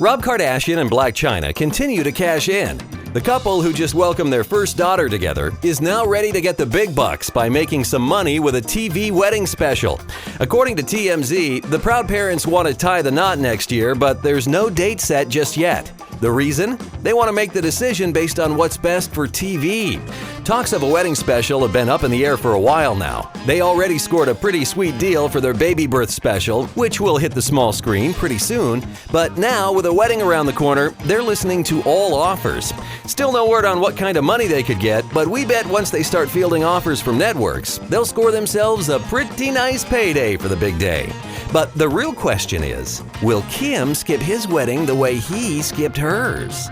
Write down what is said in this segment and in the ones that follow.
Rob Kardashian and Blac Chyna continue to cash in. The couple, who just welcomed their first daughter together, is now ready to get the big bucks by making some money with a TV wedding special. According to TMZ, the proud parents want to tie the knot next year, but there's no date set just yet. The reason? They want to make the decision based on what's best for TV. Talks of a wedding special have been up in the air for a while now. They already scored a pretty sweet deal for their baby birth special, which will hit the small screen pretty soon. But now, with a wedding around the corner, they're listening to all offers. Still no word on what kind of money they could get, but we bet once they start fielding offers from networks, they'll score themselves a pretty nice payday for the big day. But the real question is, will Kim skip his wedding the way he skipped hers?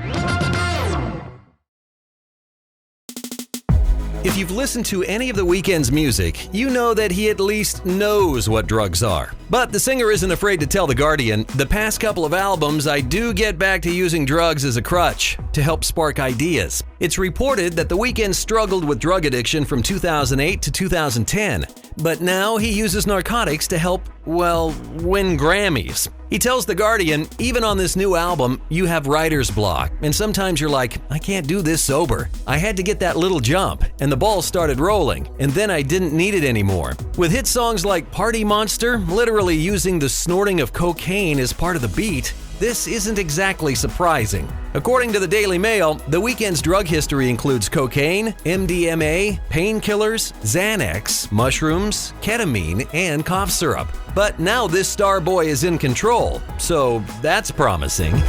If you've listened to any of The Weeknd's music, you know that he at least knows what drugs are. But the singer isn't afraid to tell The Guardian, "The past couple of albums, I do get back to using drugs as a crutch to help spark ideas." It's reported that The Weeknd struggled with drug addiction from 2008 to 2010. But now he uses narcotics to help, well, win Grammys. He tells The Guardian, "Even on this new album, you have writer's block, and sometimes you're like, I can't do this sober. I had to get that little jump, and the ball started rolling, and then I didn't need it anymore." With hit songs like Party Monster, literally using the snorting of cocaine as part of the beat, this isn't exactly surprising. According to the Daily Mail, The Weeknd's drug history includes cocaine, MDMA, painkillers, Xanax, mushrooms, ketamine, and cough syrup. But now this star boy is in control, so that's promising.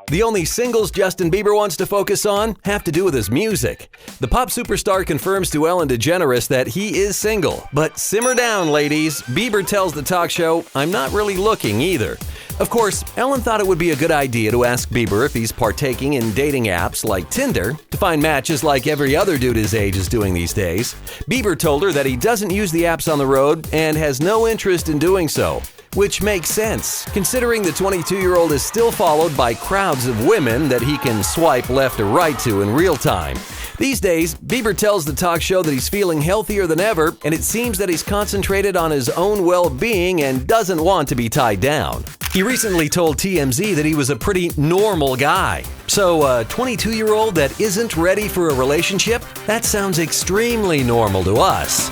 The only singles Justin Bieber wants to focus on have to do with his music. The pop superstar confirms to Ellen DeGeneres that he is single. But simmer down, ladies. Bieber tells the talk show, "I'm not really looking either." Of course, Ellen thought it would be a good idea to ask Bieber if he's partaking in dating apps like Tinder to find matches like every other dude his age is doing these days. Bieber told her that he doesn't use the apps on the road and has no interest in doing so. Which makes sense, considering the 22-year-old is still followed by crowds of women that he can swipe left or right to in real time. These days, Bieber tells the talk show that he's feeling healthier than ever, and it seems that he's concentrated on his own well-being and doesn't want to be tied down. He recently told TMZ that he was a pretty normal guy. So a 22-year-old that isn't ready for a relationship? That sounds extremely normal to us.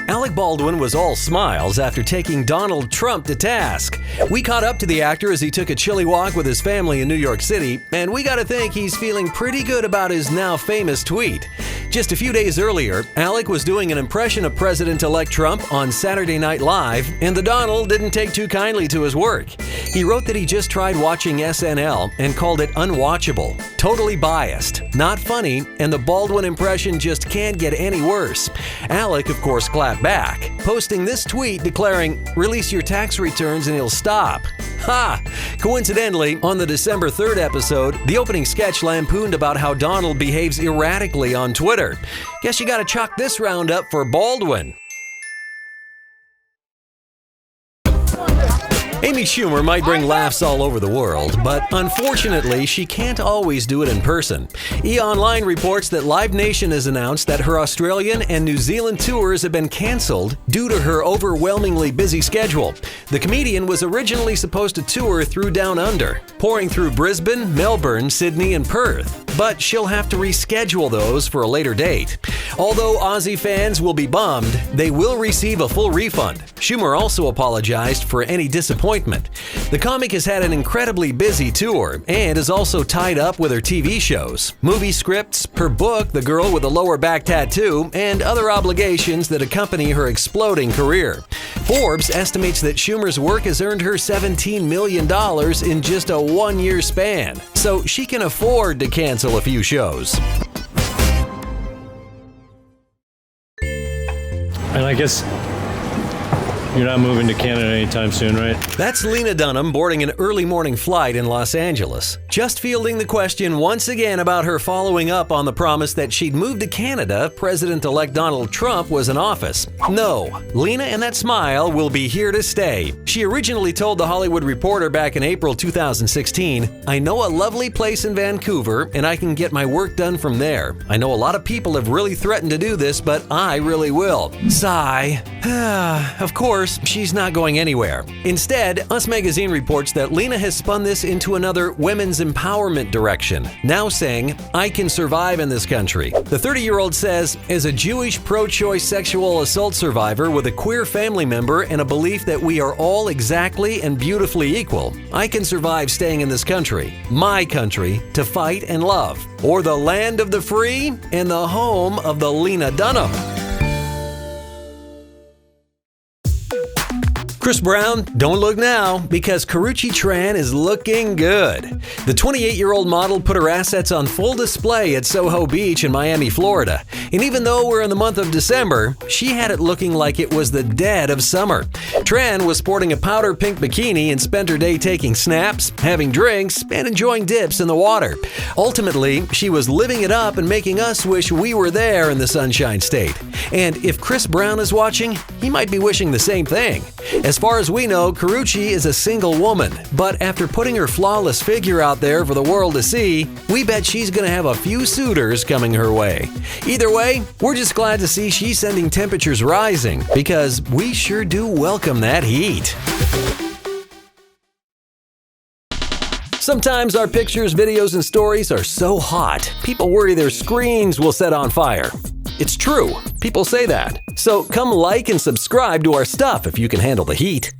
Alec Baldwin was all smiles after taking Donald Trump to task. We caught up to the actor as he took a chilly walk with his family in New York City, and we gotta think he's feeling pretty good about his now famous tweet. Just a few days earlier, Alec was doing an impression of President-elect Trump on Saturday Night Live, and the Donald didn't take too kindly to his work. He wrote that he just tried watching SNL and called it unwatchable, totally biased, not funny, and the Baldwin impression just can't get any worse. Alec, of course, clapped back, posting this tweet declaring, "Release your tax returns and he'll stop." Ha! Coincidentally, on the December 3rd episode, the opening sketch lampooned about how Donald behaves erratically on Twitter. Guess you gotta chalk this round up for Baldwin. Amy Schumer might bring laughs all over the world, but unfortunately, she can't always do it in person. E-Online reports that Live Nation has announced that her Australian and New Zealand tours have been cancelled due to her overwhelmingly busy schedule. The comedian was originally supposed to tour through Down Under, pouring through Brisbane, Melbourne, Sydney, and Perth, but she'll have to reschedule those for a later date. Although Aussie fans will be bummed, they will receive a full refund. Schumer also apologized for any disappointment. The comic has had an incredibly busy tour and is also tied up with her TV shows, movie scripts, her book, The Girl with the Lower Back Tattoo, and other obligations that accompany her exploding career. Forbes estimates that Schumer's work has earned her $17 million in just a one-year span, so she can afford to cancel a few shows. And I guess You're not moving to Canada anytime soon, right? That's Lena Dunham boarding an early morning flight in Los Angeles, just fielding the question once again about her following up on the promise that she'd move to Canada President-elect Donald Trump was in office. No, Lena and that smile will be here to stay. She originally told The Hollywood Reporter back in April 2016, "I know a lovely place in Vancouver and I can get my work done from there. I know a lot of people have really threatened to do this, but I really will." Sigh. Of course, she's not going anywhere. Instead, Us Magazine reports that Lena has spun this into another women's empowerment direction, now saying, "I can survive in this country." The 30-year-old says, as a Jewish pro-choice sexual assault survivor with a queer family member and a belief that we are all exactly and beautifully equal, I can survive staying in this country, my country, to fight and love, or the land of the free and the home of the Lena Dunham. Chris Brown, don't look now, because Karrueche Tran is looking good. The 28-year-old model put her assets on full display at Soho Beach in Miami, Florida. And even though we're in the month of December, she had it looking like it was the dead of summer. Tran was sporting a powder pink bikini and spent her day taking snaps, having drinks, and enjoying dips in the water. Ultimately, she was living it up and making us wish we were there in the Sunshine State. And if Chris Brown is watching, he might be wishing the same thing. As far as we know, Karrueche is a single woman, but after putting her flawless figure out there for the world to see, we bet she's gonna have a few suitors coming her way. Either way, we're just glad to see she's sending temperatures rising, because we sure do welcome that heat. Sometimes our pictures, videos, and stories are so hot, people worry their screens will set on fire. It's true, people say that. So come like and subscribe to our stuff if you can handle the heat.